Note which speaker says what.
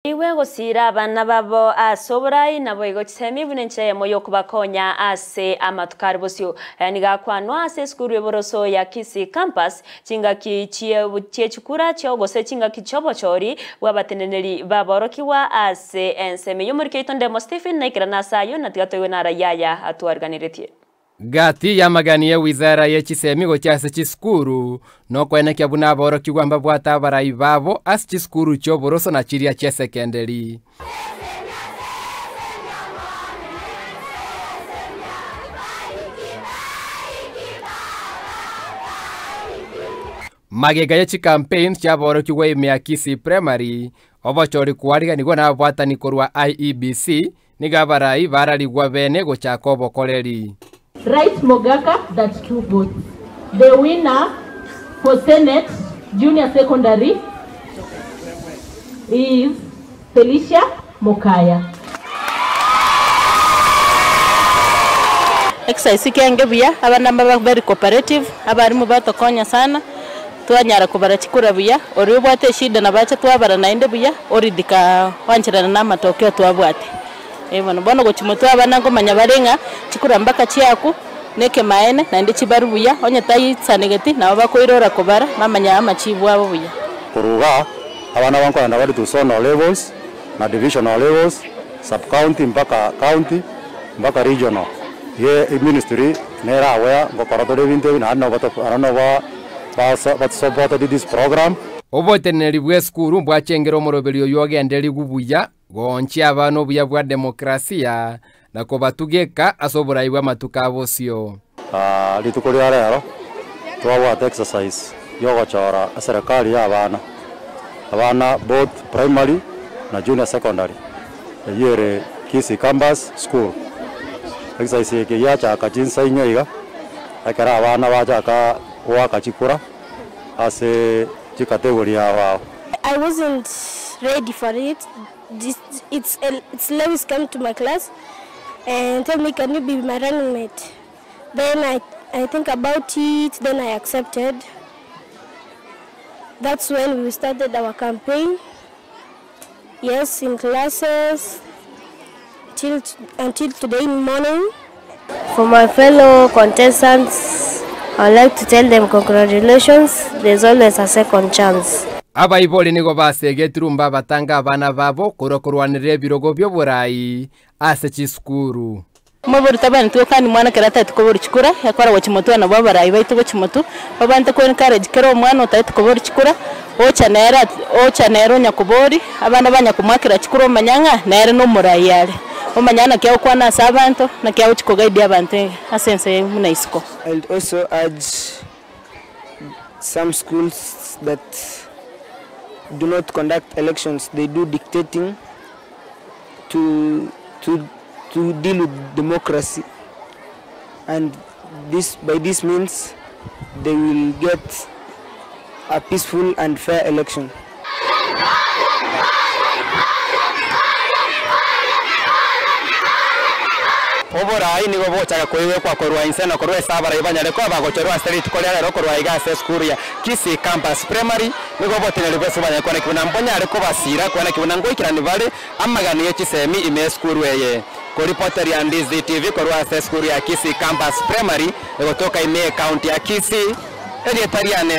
Speaker 1: Iwe gusira abana babo asoborai nabo igocemi bunenche moyo kubakonya ase amatukari bosio yani gakwanwa ase skuru eboroso ya Kisii campus chinga kichie chukura cyo gose chinga kichobochori wabateneneri baborokiwa ase enseme yomurike itonde mo Stephen naikirana sayo natigatowe na rayaya atuarganiretie
Speaker 2: Gati yamaganiye wizara y'ekisemi gokyase chiskuru no kwenekya buna boroki gwamba bwata barayi babo as chiskuru cyo boroso na chiria che secondary magega ya campaign cya boroki gwe ya Kisii primary obochori kwariga nigo na bwatani korwa IEBC niga barayi baraligwa bene go chakobo koleri.
Speaker 3: Right Mogaka, that's 2 votes. The winner for Senate Junior Secondary is Felicia Mokaya.
Speaker 4: Exercise kenge bia abana baba very cooperative abari mu batokonya sana twanyara kubarachikura bia ori bwate shida na bacha twabara nainde bia ori dika wanchira na matokeo twabwate. Evono bono gochimoto abana ngo manya barenga chikura mbaka chiaku neke maene na ndi chibarubuya onye tayi sanegeti na bakoirora kobara mamanya amachibu abo buya
Speaker 5: kuruga abana banko na bari to zonal levels na divisional levels sub county mpaka county mpaka regional ye ministry nera aware ngo paratore binte na no bato arano ba support this program
Speaker 2: oboteneri bwe skuru bwachengero moroberio yogenderi gubuya gonchi abano buya bwa demokrasia na kobatugeka asobora bwa matuka bosio
Speaker 5: litukuri rero twabwata exercise yo gochora serikali abana both primary na junior secondary yere Kisii campus school exercise yake yacha akajinsa inyoiga akara abana bachaka wakachikura ase category yao.
Speaker 6: I wasn't ready for it. It's Lewis came to my class and told me, can you be my running mate? Then I think about it, then I accepted. That's when we started our campaign. Yes, in classes, until today morning.
Speaker 7: For my fellow contestants, I'd like to tell them congratulations, there's always a second chance.
Speaker 2: Abaiboli nigo basegeturumba batanga abana babo kurokorwanire birogo byo burayi ase chiskuru.
Speaker 4: Maburu tabani tuwe kandi mwana karata tukobora chikura yakora wachimoto na baba barayi baito wachimoto babante ko encourage kero mwana utaite kubora chikura ocha nero nyakubori abana banya kumakira chikura manyanga nere no murayi yale omanyana kya okwana sabanto na kya uchiko guide abantu asense munaisiko.
Speaker 8: And also urge some schools that do not conduct elections, they do dictating to deal with democracy, and by this means they will get a peaceful and fair election.
Speaker 2: Oborai nigo bochaga koiwe kwa korwa insena korwa sabara ibanyare ko bagochorwa street kolera ro korwa igase skuru ya Kisii campus primary nigo botenere bose banya kone kibuna mbonyare ko basira kone kibuna ngoikirani vale amagani y'ekisemi ime skuru eye ko reporter ya Ndizi TV korwa skuru ya Kisii campus primary egotoka ime county ya Kisii eri etariane